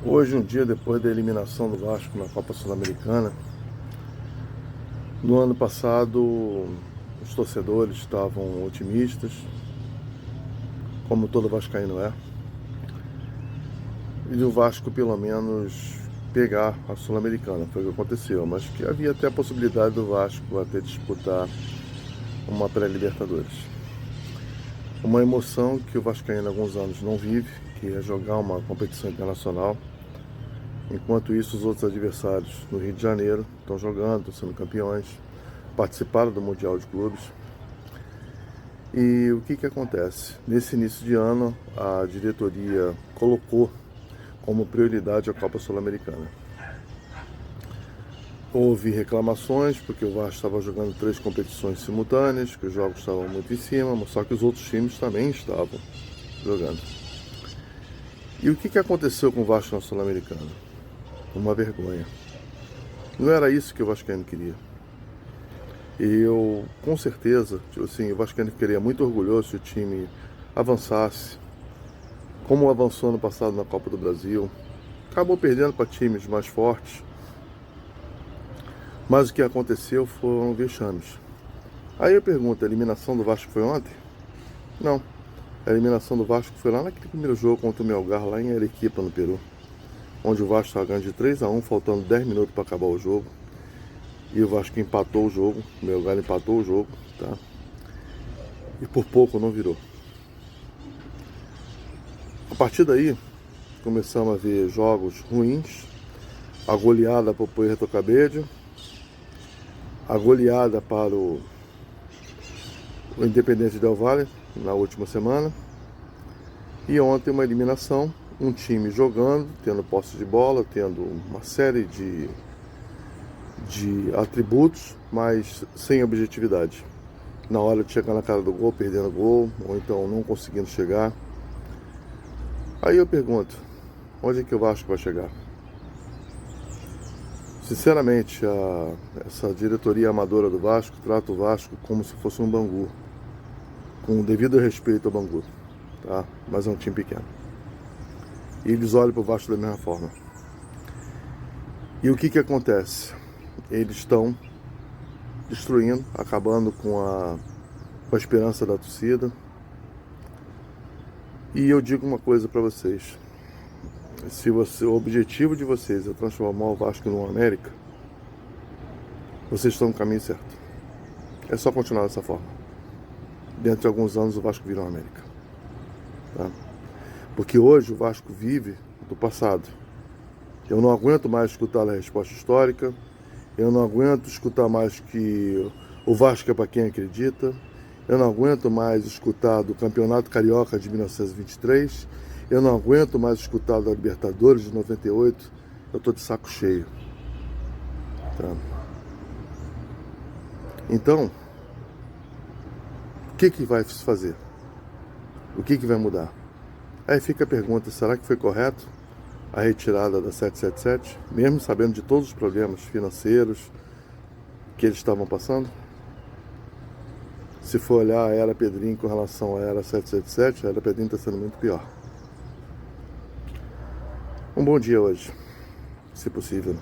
Hoje, um dia depois da eliminação do Vasco na Copa Sul-Americana, no ano passado os torcedores estavam otimistas, como todo vascaíno é, e o Vasco pelo menos pegar a Sul-Americana, foi o que aconteceu, mas que havia até a possibilidade do Vasco até disputar uma pré-Libertadores. Uma emoção que o vascaíno há alguns anos não vive, que é jogar uma competição internacional. Enquanto isso, os outros adversários no Rio de Janeiro estão jogando, estão sendo campeões, participaram do Mundial de Clubes. E o que acontece? Nesse início de ano, a diretoria colocou como prioridade a Copa Sul-Americana. Houve reclamações, porque o Vasco estava jogando 3 competições simultâneas, que os jogos estavam muito em cima, mas só que os outros times também estavam jogando. E o que aconteceu com o Vasco na Sul-Americana? Uma vergonha. Não era isso que o vascaíno queria. E eu, com certeza, assim, o vascaíno ficaria muito orgulhoso se o time avançasse, como avançou no passado na Copa do Brasil. Acabou perdendo para times mais fortes, mas o que aconteceu foram vexames. Aí eu pergunto, a eliminação do Vasco foi ontem? Não. A eliminação do Vasco foi lá naquele primeiro jogo contra o Melgar, lá em Arequipa, no Peru, onde o Vasco estava ganhando de 3-1, faltando 10 minutos para acabar o jogo. E o Vasco empatou o jogo, o Melgar empatou o jogo, tá? E por pouco não virou. A partir daí, começamos a ver jogos ruins, a goleada para o Puerto Cabello, a goleada para o Independente Del Valle na última semana, e ontem uma eliminação, um time jogando, tendo posse de bola, tendo uma série de atributos, mas sem objetividade. Na hora de chegar na cara do gol, perdendo o gol, ou então não conseguindo chegar. Aí eu pergunto, onde é que o Vasco vai chegar? Sinceramente, essa diretoria amadora do Vasco trata o Vasco como se fosse um Bangu, com o devido respeito ao Bangu, tá? Mas é um time pequeno. E eles olham para o Vasco da mesma forma. E o que acontece? Eles estão destruindo, acabando com a esperança da torcida. E eu digo uma coisa para vocês: se o objetivo de vocês é transformar o Vasco numa América, vocês estão no caminho certo. É só continuar dessa forma. Dentro de alguns anos o Vasco vira uma América, tá? Porque hoje o Vasco vive do passado. Eu não aguento mais escutar a resposta histórica. Eu não aguento escutar mais que o Vasco é para quem acredita. Eu não aguento mais escutar do Campeonato Carioca de 1923. Eu não aguento mais escutar da Libertadores de 98. Eu estou de saco cheio, tá? Então, o que vai se fazer? O que vai mudar? Aí fica a pergunta, será que foi correto a retirada da 777, mesmo sabendo de todos os problemas financeiros que eles estavam passando? Se for olhar a era Pedrinho com relação à era 777, a era Pedrinho está sendo muito pior. Um bom dia hoje, se possível.